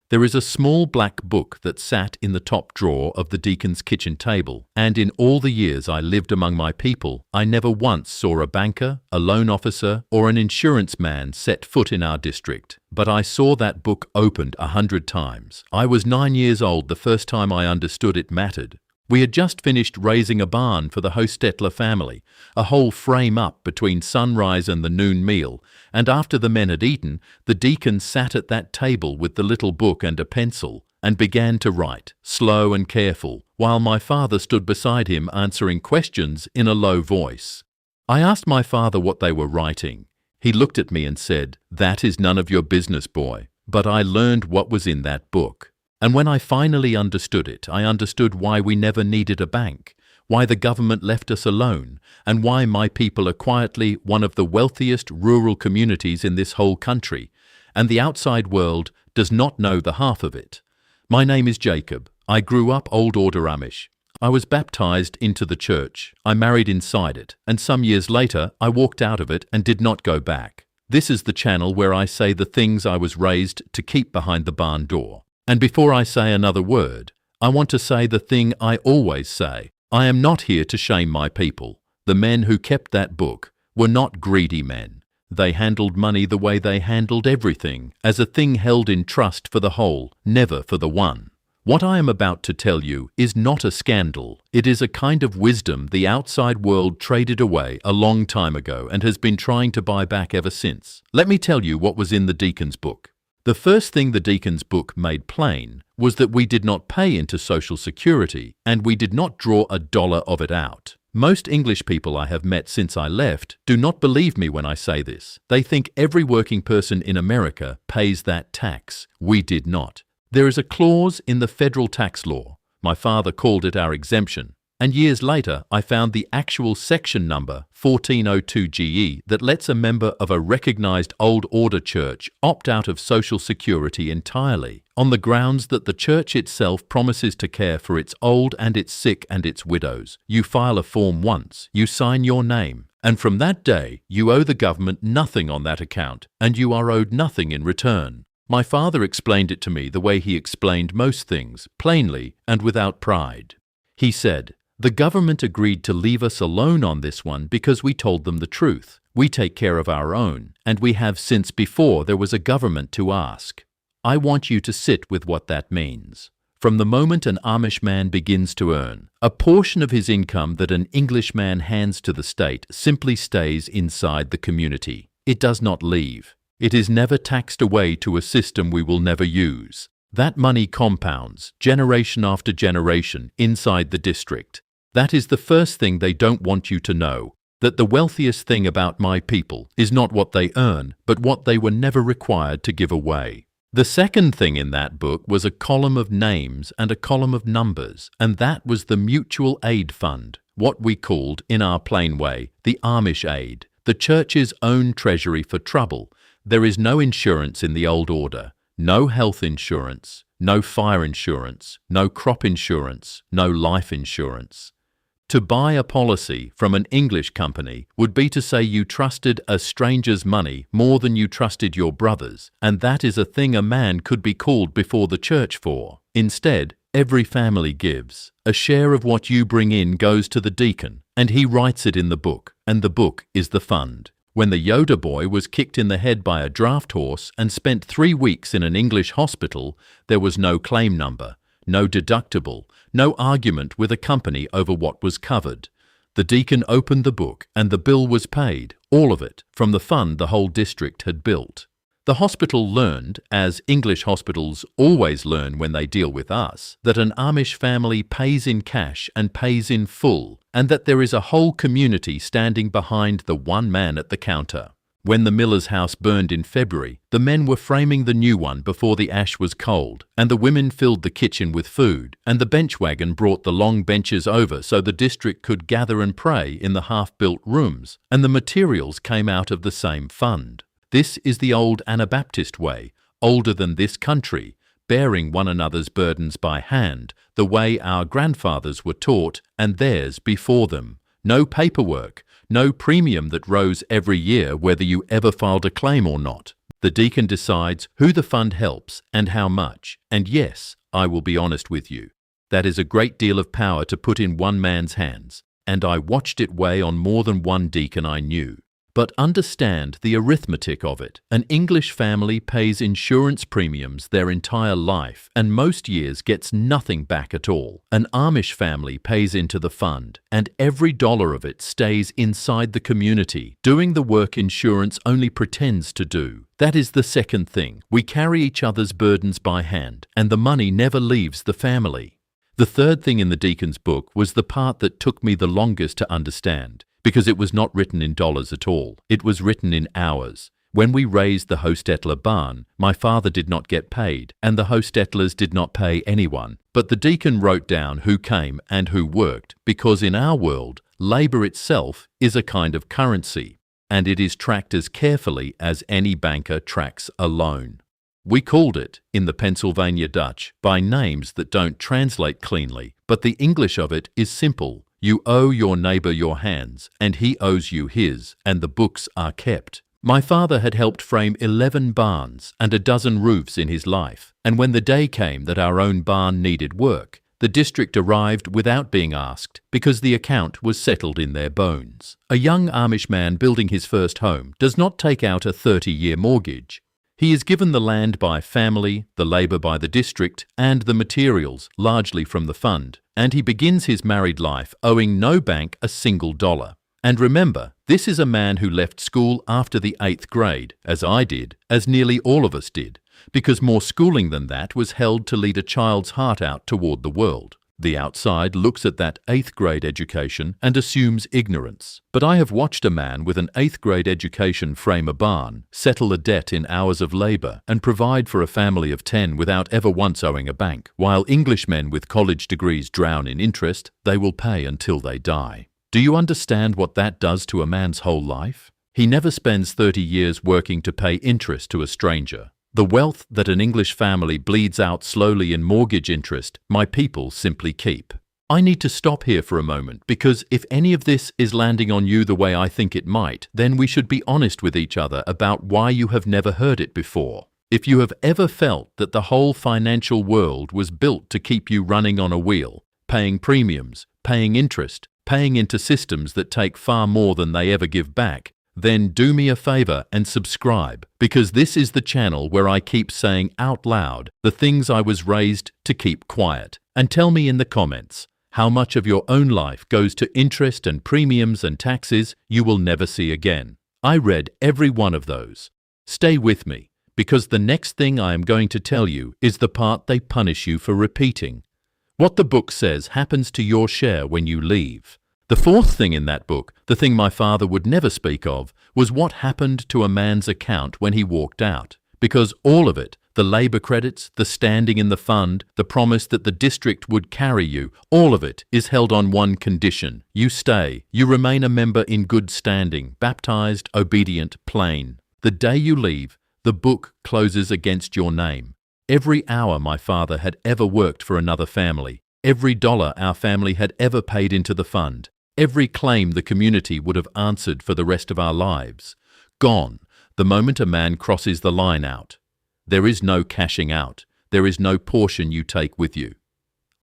There is a small black book that sat in the top drawer of the deacon's kitchen table, and in all the years I lived among my people, I never once saw a banker, a loan officer, or an insurance man set foot in our district. But I saw that book opened 100 times. I was 9 years old the first time I understood it mattered. We had just finished raising a barn for the Hostetler family, a whole frame up between sunrise and the noon meal, and after the men had eaten, the deacon sat at that table with the little book and a pencil, and began to write, slow and careful, while my father stood beside him answering questions in a low voice. I asked my father what they were writing. He looked at me and said, "That is none of your business, boy." But I learned what was in that book. And when I finally understood it, I understood why we never needed a bank, why the government left us alone, and why my people are quietly one of the wealthiest rural communities in this whole country, and the outside world does not know the half of it. My name is Jacob. I grew up Old Order Amish. I was baptized into the church. I married inside it, and some years later I walked out of it and did not go back. This is the channel where I say the things I was raised to keep behind the barn door. And before I say another word, I want to say the thing I always say. I am not here to shame my people. The men who kept that book were not greedy men. They handled money the way they handled everything, as a thing held in trust for the whole, never for the one. What I am about to tell you is not a scandal. It is a kind of wisdom the outside world traded away a long time ago and has been trying to buy back ever since. Let me tell you what was in the deacon's book. The first thing the deacon's book made plain was that we did not pay into Social Security, and we did not draw a dollar of it out. Most English people I have met since I left do not believe me when I say this. They think every working person in America pays that tax. We did not. There is a clause in the federal tax law. My father called it our exemption. And years later, I found the actual section number 1402 GE that lets a member of a recognized old order church opt out of Social Security entirely, on the grounds that the church itself promises to care for its old and its sick and its widows. You file a form once, you sign your name, and from that day you owe the government nothing on that account, and you are owed nothing in return. My father explained it to me the way he explained most things, plainly and without pride. He said, "The government agreed to leave us alone on this one because we told them the truth. We take care of our own, and we have since before there was a government to ask." I want you to sit with what that means. From the moment an Amish man begins to earn, a portion of his income that an Englishman hands to the state simply stays inside the community. It does not leave. It is never taxed away to a system we will never use. That money compounds, generation after generation, inside the district. That is the first thing they don't want you to know, that the wealthiest thing about my people is not what they earn, but what they were never required to give away. The second thing in that book was a column of names and a column of numbers, and that was the Mutual Aid Fund, what we called, in our plain way, the Amish Aid, the church's own treasury for trouble. There is no insurance in the old order, no health insurance, no fire insurance, no crop insurance, no life insurance. To buy a policy from an English company would be to say you trusted a stranger's money more than you trusted your brother's, and that is a thing a man could be called before the church for. Instead, every family gives. A share of what you bring in goes to the deacon, and he writes it in the book, and the book is the fund. When the Yoda boy was kicked in the head by a draft horse and spent 3 weeks in an English hospital, there was no claim number, no deductible, no argument with a company over what was covered. The deacon opened the book and the bill was paid, all of it, from the fund the whole district had built. The hospital learned, as English hospitals always learn when they deal with us, that an Amish family pays in cash and pays in full, and that there is a whole community standing behind the one man at the counter. When the miller's house burned in February, the men were framing the new one before the ash was cold, and the women filled the kitchen with food, and the bench wagon brought the long benches over so the district could gather and pray in the half-built rooms, and the materials came out of the same fund. This is the old Anabaptist way, older than this country, bearing one another's burdens by hand, the way our grandfathers were taught, and theirs before them. No paperwork, no premium that rose every year whether you ever filed a claim or not. The deacon decides who the fund helps and how much. And yes, I will be honest with you. That is a great deal of power to put in one man's hands, and I watched it weigh on more than one deacon I knew. But understand the arithmetic of it. An English family pays insurance premiums their entire life and most years gets nothing back at all. An Amish family pays into the fund and every dollar of it stays inside the community, doing the work insurance only pretends to do. That is the second thing. We carry each other's burdens by hand and the money never leaves the family. The third thing in the deacon's book was the part that took me the longest to understand. Because it was not written in dollars at all. It was written in hours. When we raised the Hostetler barn, my father did not get paid, and the Hostetlers did not pay anyone. But the deacon wrote down who came and who worked, because in our world, labor itself is a kind of currency, and it is tracked as carefully as any banker tracks a loan. We called it, in the Pennsylvania Dutch, by names that don't translate cleanly, but the English of it is simple. You owe your neighbor your hands, and he owes you his, and the books are kept. My father had helped frame 11 barns and a dozen roofs in his life, and when the day came that our own barn needed work, the district arrived without being asked because the account was settled in their bones. A young Amish man building his first home does not take out a 30-year mortgage. He is given the land by family, the labor by the district, and the materials, largely from the fund, and he begins his married life owing no bank a single dollar. And remember, this is a man who left school after the 8th grade, as I did, as nearly all of us did, because more schooling than that was held to lead a child's heart out toward the world. The outside looks at that 8th grade education and assumes ignorance. But I have watched a man with an 8th grade education frame a barn, settle a debt in hours of labor, and provide for a family of 10 without ever once owing a bank. While Englishmen with college degrees drown in interest, they will pay until they die. Do you understand what that does to a man's whole life? He never spends 30 years working to pay interest to a stranger. The wealth that an English family bleeds out slowly in mortgage interest, my people simply keep. I need to stop here for a moment because if any of this is landing on you the way I think it might, then we should be honest with each other about why you have never heard it before. If you have ever felt that the whole financial world was built to keep you running on a wheel, paying premiums, paying interest, paying into systems that take far more than they ever give back, then do me a favor and subscribe, because this is the channel where I keep saying out loud the things I was raised to keep quiet. And tell me in the comments how much of your own life goes to interest and premiums and taxes you will never see again. I read every one of those. Stay with me, because the next thing I am going to tell you is the part they punish you for repeating. What the book says happens to your share when you leave. The fourth thing in that book, the thing my father would never speak of, was what happened to a man's account when he walked out. Because all of it, the labor credits, the standing in the fund, the promise that the district would carry you, all of it is held on one condition. You stay. You remain a member in good standing, baptized, obedient, plain. The day you leave, the book closes against your name. Every hour my father had ever worked for another family, every dollar our family had ever paid into the fund, every claim the community would have answered for the rest of our lives, gone the moment a man crosses the line out. There is no cashing out. There is no portion you take with you.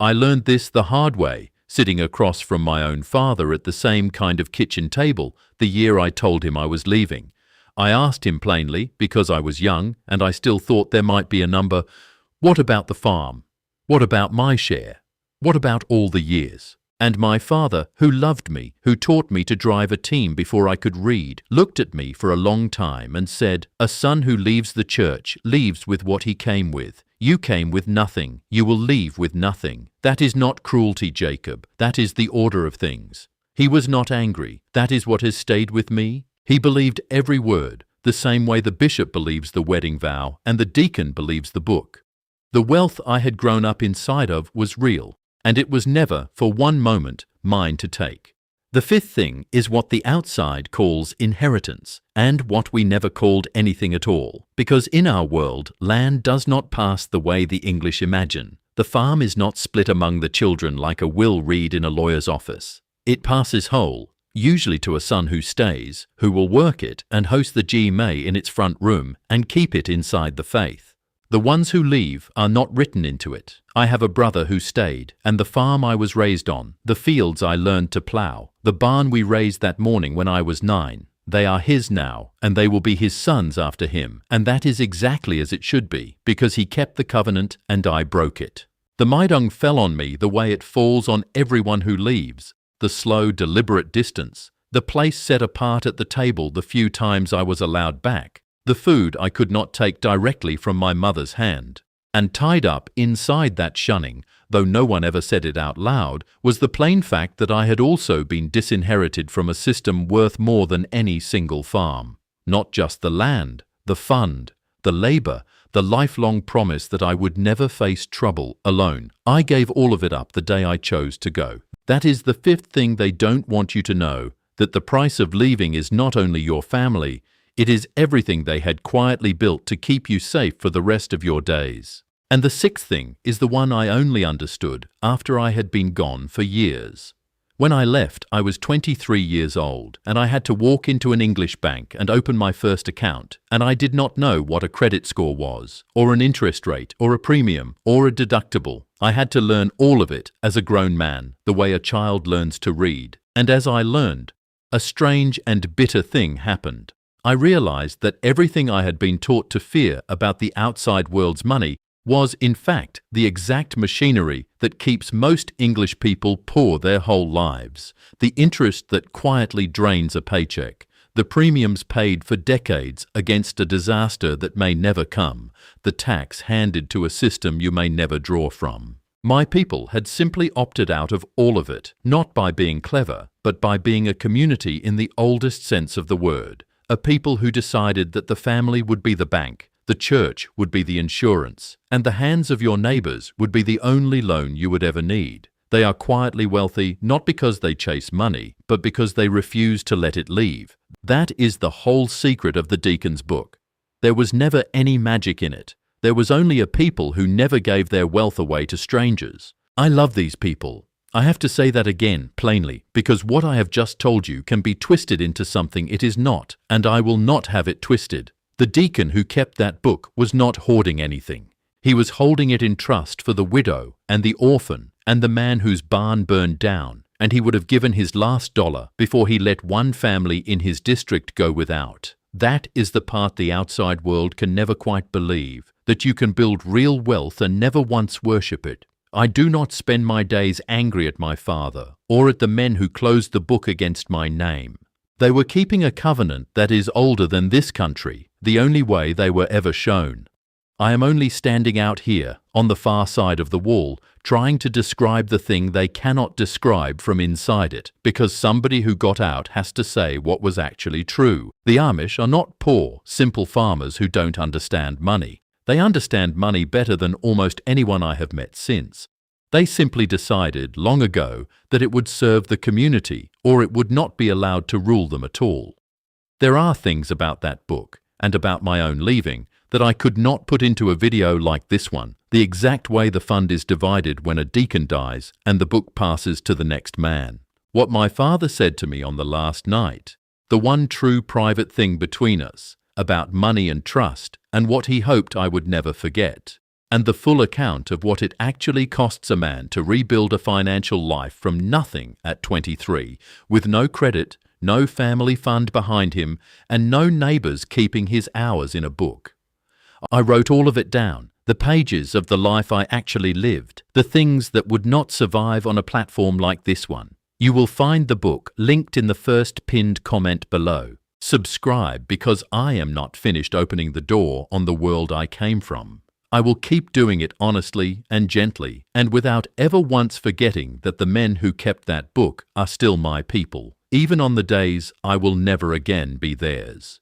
I learned this the hard way, sitting across from my own father at the same kind of kitchen table the year I told him I was leaving. I asked him plainly, because I was young and I still thought there might be a number, what about the farm? What about my share? What about all the years? And my father, who loved me, who taught me to drive a team before I could read, looked at me for a long time and said, "A son who leaves the church leaves with what he came with. You came with nothing. You will leave with nothing. That is not cruelty, Jacob. That is the order of things." He was not angry. That is what has stayed with me. He believed every word, the same way the bishop believes the wedding vow and the deacon believes the book. The wealth I had grown up inside of was real, and it was never, for one moment, mine to take. The fifth thing is what the outside calls inheritance, and what we never called anything at all, because in our world, land does not pass the way the English imagine. The farm is not split among the children like a will read in a lawyer's office. It passes whole, usually to a son who stays, who will work it and host the GMA in its front room and keep it inside the faith. The ones who leave are not written into it. I have a brother who stayed, and the farm I was raised on, the fields I learned to plough, the barn we raised that morning when I was 9, they are his now, and they will be his sons after him, and that is exactly as it should be, because he kept the covenant and I broke it. The Maidong fell on me the way it falls on everyone who leaves, the slow, deliberate distance, the place set apart at the table the few times I was allowed back, the food I could not take directly from my mother's hand. And tied up inside that shunning, though no one ever said it out loud, was the plain fact that I had also been disinherited from a system worth more than any single farm. Not just the land, the fund, the labor, the lifelong promise that I would never face trouble alone. I gave all of it up the day I chose to go. That is the fifth thing they don't want you to know, that the price of leaving is not only your family, it is everything they had quietly built to keep you safe for the rest of your days. And the sixth thing is the one I only understood after I had been gone for years. When I left, I was 23 years old, and I had to walk into an English bank and open my first account, and I did not know what a credit score was, or an interest rate, or a premium, or a deductible. I had to learn all of it as a grown man, the way a child learns to read. And as I learned, a strange and bitter thing happened. I realized that everything I had been taught to fear about the outside world's money was, in fact, the exact machinery that keeps most English people poor their whole lives, the interest that quietly drains a paycheck, the premiums paid for decades against a disaster that may never come, the tax handed to a system you may never draw from. My people had simply opted out of all of it, not by being clever, but by being a community in the oldest sense of the word, a people who decided that the family would be the bank, the church would be the insurance, and the hands of your neighbors would be the only loan you would ever need. They are quietly wealthy not because they chase money, but because they refuse to let it leave. That is the whole secret of the Deacon's book. There was never any magic in it. There was only a people who never gave their wealth away to strangers. I love these people. I have to say that again, plainly, because what I have just told you can be twisted into something it is not, and I will not have it twisted. The deacon who kept that book was not hoarding anything. He was holding it in trust for the widow and the orphan and the man whose barn burned down, and he would have given his last dollar before he let one family in his district go without. That is the part the outside world can never quite believe, that you can build real wealth and never once worship it. I do not spend my days angry at my father or at the men who closed the book against my name. They were keeping a covenant that is older than this country, the only way they were ever shown. I am only standing out here, on the far side of the wall, trying to describe the thing they cannot describe from inside it, because somebody who got out has to say what was actually true. The Amish are not poor, simple farmers who don't understand money. They understand money better than almost anyone I have met since. They simply decided long ago that it would serve the community, or it would not be allowed to rule them at all. There are things about that book, and about my own leaving, that I could not put into a video like this one, the exact way the fund is divided when a deacon dies and the book passes to the next man. What my father said to me on the last night, the one true private thing between us, about money and trust, and what he hoped I would never forget, and the full account of what it actually costs a man to rebuild a financial life from nothing at 23, with no credit, no family fund behind him, and no neighbors keeping his hours in a book. I wrote all of it down, the pages of the life I actually lived, the things that would not survive on a platform like this one. You will find the book linked in the first pinned comment below. Subscribe, because I am not finished opening the door on the world I came from. I will keep doing it honestly and gently, and without ever once forgetting that the men who kept that book are still my people, even on the days I will never again be theirs.